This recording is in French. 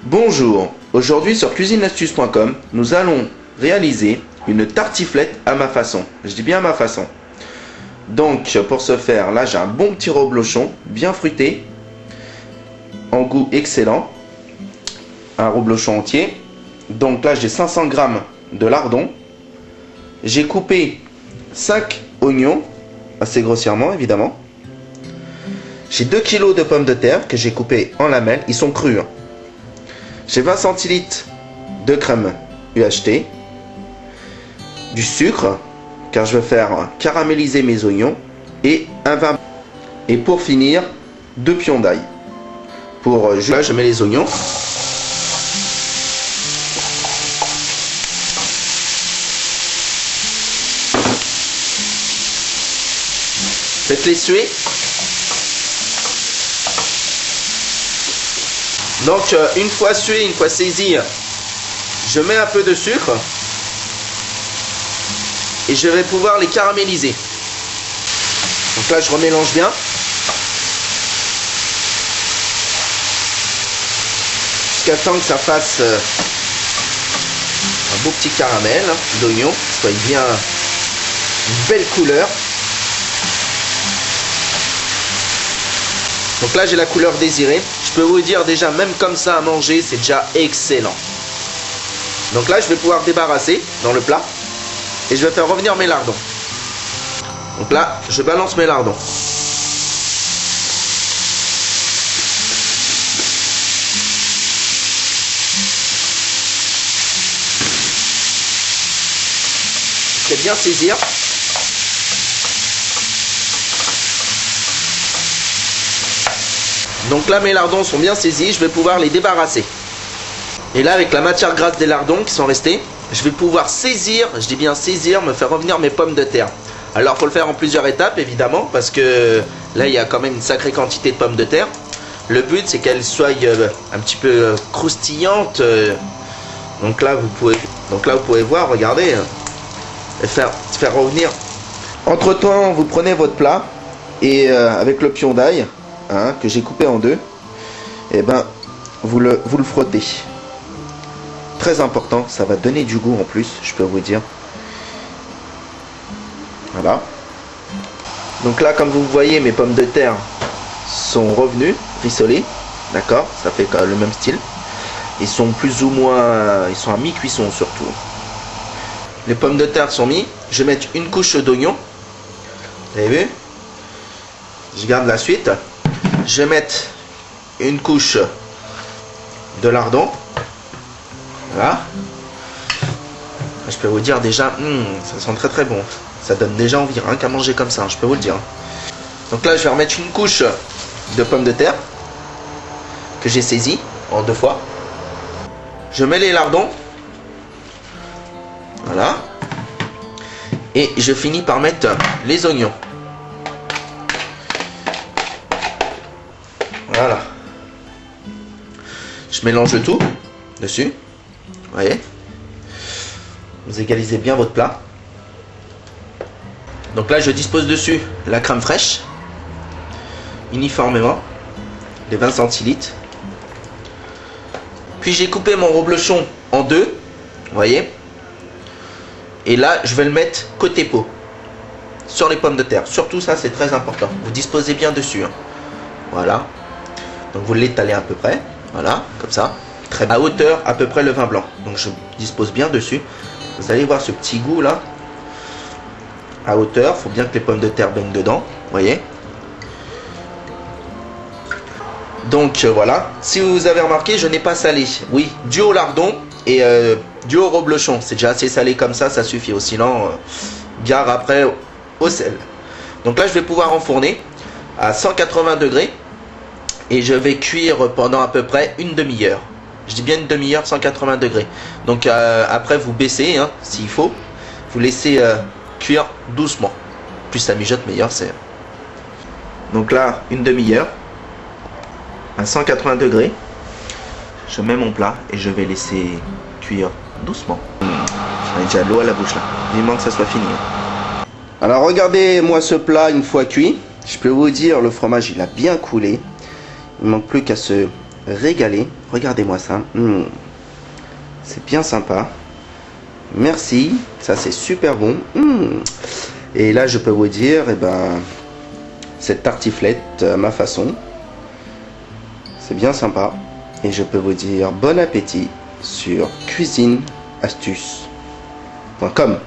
Bonjour, aujourd'hui sur cuisinelastuce.com, nous allons réaliser une tartiflette à ma façon. Je dis bien à ma façon. Donc pour ce faire, là j'ai un bon petit reblochon, bien fruité, en goût excellent. Un reblochon entier. Donc là j'ai 500 g de lardon. J'ai coupé 5 oignons, assez grossièrement évidemment. J'ai 2 kg de pommes de terre que j'ai coupées en lamelles, ils sont crus. J'ai 20 centilitres de crème UHT, du sucre, car je vais faire caraméliser mes oignons, et un vin. Et pour finir, 2 pions d'ail. Là, je mets les oignons. Faites-les suer. Donc une fois sué, une fois saisi, je mets un peu de sucre et je vais pouvoir les caraméliser. Donc là je remélange bien. Jusqu'à temps que ça fasse un beau petit caramel d'oignon, soit bien une belle couleur. Donc là j'ai la couleur désirée. Je peux vous dire déjà, même comme ça à manger, c'est déjà excellent. Donc là je vais pouvoir débarrasser dans le plat et je vais faire revenir mes lardons. Donc là je balance mes lardons. Je vais bien saisir. Donc là mes lardons sont bien saisis, je vais pouvoir les débarrasser. Et là avec la matière grasse des lardons qui sont restés, je vais pouvoir saisir, je dis bien saisir, me faire revenir mes pommes de terre. Alors il faut le faire en plusieurs étapes évidemment, parce que là il y a quand même une sacrée quantité de pommes de terre. Le but c'est qu'elles soient un petit peu croustillantes. Donc là vous pouvez voir, regardez, et faire revenir. Entre temps vous prenez votre plat et avec le pion d'ail, que j'ai coupé en deux, et ben vous le frottez. Très important, ça va donner du goût en plus, je peux vous dire. Voilà. Donc là, comme vous voyez, mes pommes de terre sont revenues, rissolées. D'accord, ça fait le même style. Ils sont plus ou moins, ils sont à mi-cuisson surtout. Les pommes de terre sont mises. Je vais mettre une couche d'oignon. Vous avez vu? Je garde la suite. Je vais mettre une couche de lardon. Voilà. Je peux vous dire déjà, ça sent très très bon. Ça donne déjà envie, rien qu'à manger comme ça, je peux vous le dire. Donc là, je vais remettre une couche de pommes de terre que j'ai saisie en 2 fois. Je mets les lardons. Voilà. Et je finis par mettre les oignons. Voilà. Je mélange le tout dessus. Vous voyez. Vous égalisez bien votre plat. Donc là je dispose dessus la crème fraîche. Uniformément. Les 20 centilitres. Puis j'ai coupé mon reblochon en 2. Vous voyez. Et là je vais le mettre côté peau. Sur les pommes de terre. Surtout ça c'est très important. Vous disposez bien dessus. Voilà. Donc vous l'étalez à peu près, voilà, comme ça, très à hauteur à peu près le vin blanc. Donc je dispose bien dessus. Vous allez voir ce petit goût là, à hauteur. Il faut bien que les pommes de terre baignent dedans, vous voyez. Donc voilà, si vous avez remarqué, je n'ai pas salé. Oui, dû au lardon et dû au reblochon. C'est déjà assez salé comme ça suffit. Sinon, gare après au sel. Donc là je vais pouvoir enfourner à 180 degrés. Et je vais cuire pendant à peu près une demi-heure. Je dis bien une demi-heure, 180 degrés. Donc après vous baissez, s'il faut. Vous laissez cuire doucement. Plus ça mijote, meilleur c'est. Donc là, une demi-heure. À 180 degrés. Je mets mon plat et je vais laisser cuire doucement. J'ai déjà l'eau à la bouche là. Vivement que ça soit fini. Alors regardez-moi ce plat une fois cuit. Je peux vous dire, le fromage il a bien coulé. Il ne manque plus qu'à se régaler. Regardez-moi ça. C'est bien sympa. Merci, ça c'est super bon. Et là je peux vous dire, cette tartiflette à ma façon, c'est bien sympa. Et je peux vous dire bon appétit sur cuisineastuce.com.